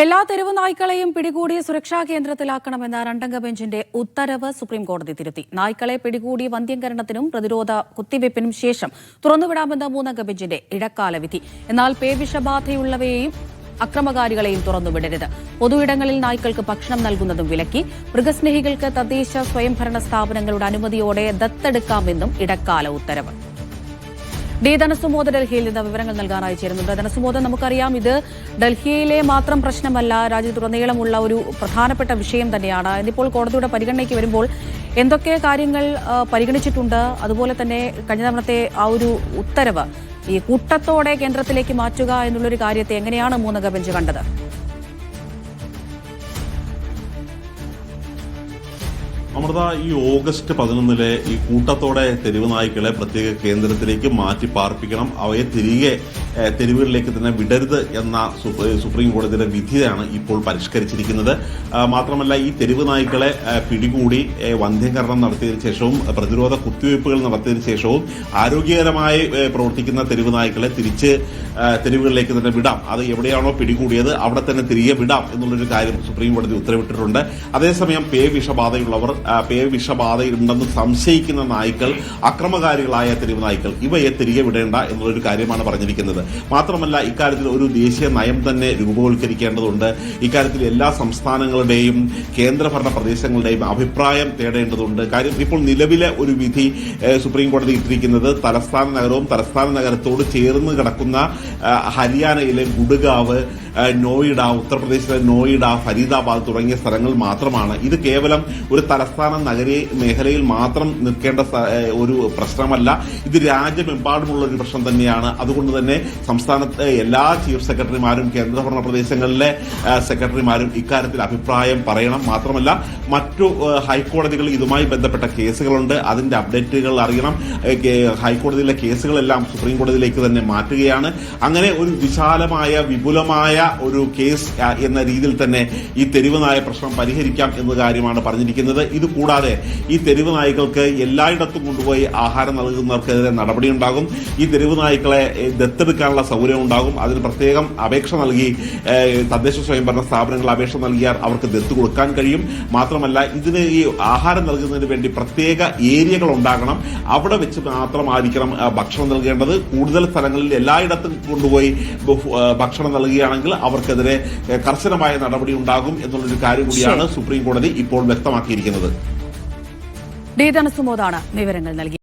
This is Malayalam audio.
എല്ലാ തെരുവ് നായ്ക്കളെയും പിടികൂടി സുരക്ഷാ കേന്ദ്രത്തിലാക്കണമെന്ന രണ്ടംഗ ബെഞ്ചിന്റെ ഉത്തരവ് സുപ്രീംകോടതി തിരുത്തി. നായ്ക്കളെ പിടികൂടി വന്ധ്യംകരണത്തിനും പ്രതിരോധ കുത്തിവയ്പ്പിനും ശേഷം തുറന്നുവിടാമെന്ന മൂന്നംഗ ബെഞ്ചിന്റെ ഇടക്കാല വിധി. എന്നാൽ പേവിഷബാധയുള്ളവയെയും അക്രമകാരികളെയും തുറന്നുവിടരുത്. പൊതുയിടങ്ങളിൽ നായ്ക്കൾക്ക് ഭക്ഷണം നൽകുന്നതും വിലക്കി. മൃഗസ്നേഹികൾക്ക് തദ്ദേശ സ്വയംഭരണ സ്ഥാപനങ്ങളുടെ അനുമതിയോടെ ദത്തെടുക്കാമെന്നും ഇടക്കാല ഉത്തരവ്. ഡി ധനസുമോദ് ഡൽഹിയിൽ നിന്ന് വിവരങ്ങൾ നൽകാനായി ചേരുന്നുണ്ട്. ധനസുമോദ്, നമുക്കറിയാം ഇത് ഡൽഹിയിലെ മാത്രം പ്രശ്നമല്ല, രാജ്യത്തുടനീളമുള്ള ഒരു പ്രധാനപ്പെട്ട വിഷയം തന്നെയാണ്. ഇതിപ്പോൾ കോടതിയുടെ പരിഗണനയ്ക്ക് വരുമ്പോൾ എന്തൊക്കെ കാര്യങ്ങൾ പരിഗണിച്ചിട്ടുണ്ട്? അതുപോലെ തന്നെ കഴിഞ്ഞ തവണത്തെ ആ ഒരു ഉത്തരവ് ഈ കൂട്ടത്തോടെ കേന്ദ്രത്തിലേക്ക് മാറ്റുക എന്നുള്ളൊരു കാര്യത്തെ എങ്ങനെയാണ് മൂന്നംഗ ബെഞ്ച് കണ്ടത്? അമൃത, ഈ ഓഗസ്റ്റ് 11 ഈ കൂട്ടത്തോടെ തെരുവ് നായ്ക്കളെ പ്രത്യേക കേന്ദ്രത്തിലേക്ക് മാറ്റി പാർപ്പിക്കണം, അവയെ തിരികെ തെരുവുകളിലേക്ക് തന്നെ വിടരുത് എന്ന സുപ്രീം കോടതിയുടെ വിധിയാണ് ഇപ്പോൾ പരിഷ്കരിച്ചിരിക്കുന്നത്. മാത്രമല്ല, ഈ തെരുവ് നായ്ക്കളെ പിടികൂടി വന്ധ്യംകരണം നടത്തിയതിനു ശേഷവും പ്രതിരോധ കുത്തിവയ്പ്പുകൾ നടത്തിയതിനു ശേഷവും ആരോഗ്യകരമായി പ്രവർത്തിക്കുന്ന തെരുവ് നായ്ക്കളെ തിരിച്ച് തെരുവുകളിലേക്ക് തന്നെ വിടാം. അത് എവിടെയാണോ പിടികൂടിയത് അവിടെ തന്നെ തിരികെ വിടാം എന്നുള്ളൊരു കാര്യം സുപ്രീം കോടതി ഉത്തരവിട്ടിട്ടുണ്ട്. അതേസമയം പേവിഷബാധയുണ്ടെന്ന് സംശയിക്കുന്ന നായ്ക്കൾ, അക്രമകാരികളായ തെരുവ് നായ്ക്കൾ, ഇവയെ തിരികെ വിടേണ്ട എന്നുള്ളൊരു കാര്യമാണ് പറഞ്ഞിരിക്കുന്നത്. മാത്രമല്ല, ഇക്കാര്യത്തിൽ ഒരു ദേശീയ നയം തന്നെ രൂപവൽക്കരിക്കേണ്ടതുണ്ട്. ഇക്കാര്യത്തിൽ എല്ലാ സംസ്ഥാനങ്ങളുടെയും കേന്ദ്രഭരണ പ്രദേശങ്ങളുടെയും അഭിപ്രായം തേടേണ്ടതുണ്ട്. കാര്യം, ഇപ്പോൾ നിലവിലെ ഒരു വിധി സുപ്രീം കോടതി ഇട്ടിരിക്കുന്നത് തലസ്ഥാന നഗരവും തലസ്ഥാന നഗരത്തോട് ചേർന്ന് കിടക്കുന്ന ഹരിയാനയിലെ ഗുഡ്ഗാവ്, നോയിഡ, ഉത്തർപ്രദേശിലെ നോയിഡ, ഫരീദാബാദ് തുടങ്ങിയ സ്ഥലങ്ങൾ മാത്രമാണ്. ഇത് കേവലം ഒരു തലസ്ഥാന നഗര മേഖലയിൽ മാത്രം നിൽക്കേണ്ട ഒരു പ്രശ്നമല്ല, ഇത് രാജ്യമെമ്പാടുമുള്ള ഒരു പ്രശ്നം തന്നെയാണ്. അതുകൊണ്ട് തന്നെ സംസ്ഥാനത്തെ എല്ലാ ചീഫ് സെക്രട്ടറിമാരും കേന്ദ്രഭരണ പ്രദേശങ്ങളിലെ സെക്രട്ടറിമാരും ഇക്കാര്യത്തിൽ അഭിപ്രായം പറയണം. മാത്രമല്ല, മറ്റു ഹൈക്കോടതികൾ ഇതുമായി ബന്ധപ്പെട്ട കേസുകളുണ്ട്, അതിന്റെ അപ്ഡേറ്റുകൾ അറിയണം. ഹൈക്കോടതിയിലെ കേസുകളെല്ലാം സുപ്രീം കോടതിയിലേക്ക് തന്നെ മാറ്റുകയാണ്. അങ്ങനെ ഒരു വിശാലമായ വിപുലമായ ഒരു കേസ് എന്ന രീതിയിൽ തന്നെ ഈ തെരുവ് നായ പ്രശ്നം പരിഹരിക്കാം എന്ന കാര്യമാണ് പറഞ്ഞിരിക്കുന്നത്. ഇത് കൂടാതെ ഈ തെരുവ് നായ്ക്കൾക്ക് എല്ലായിടത്തും കൊണ്ടുപോയി ആഹാരം നൽകുന്നവർക്കെതിരെ നടപടിയുണ്ടാകും. ഈ തെരുവ് നായ്ക്കളെ ദത്തെടുക്കാനുള്ള സൗകര്യം ഉണ്ടാകും. അതിന് പ്രത്യേകം അപേക്ഷ നൽകി തദ്ദേശ സ്വയംഭരണ സ്ഥാപനങ്ങൾ അപേക്ഷ നൽകിയാൽ അവർക്ക് ദത്ത് കൊടുക്കാൻ കഴിയും. മാത്രമല്ല, ഇതിന് ഈ ആഹാരം നൽകുന്നതിന് വേണ്ടി പ്രത്യേക ഏരിയകൾ ഉണ്ടാകണം. അവിടെ വെച്ച് മാത്രമായിരിക്കണം ഭക്ഷണം നൽകേണ്ടത്. കൂടുതൽ സ്ഥലങ്ങളിൽ എല്ലായിടത്തും കൊണ്ടുപോയി ഭക്ഷണം നൽകുകയാണെങ്കിൽ അവർക്കെതിരെ കർശനമായ നടപടി ഉണ്ടാകും എന്നുള്ളൊരു കാര്യം കൂടിയാണ് സുപ്രീം കോടതി ഇപ്പോൾ വ്യക്തമാക്കിയിരിക്കുന്നത്. ഡി ധനസുമോദാണ് വിവരങ്ങൾ നൽകി.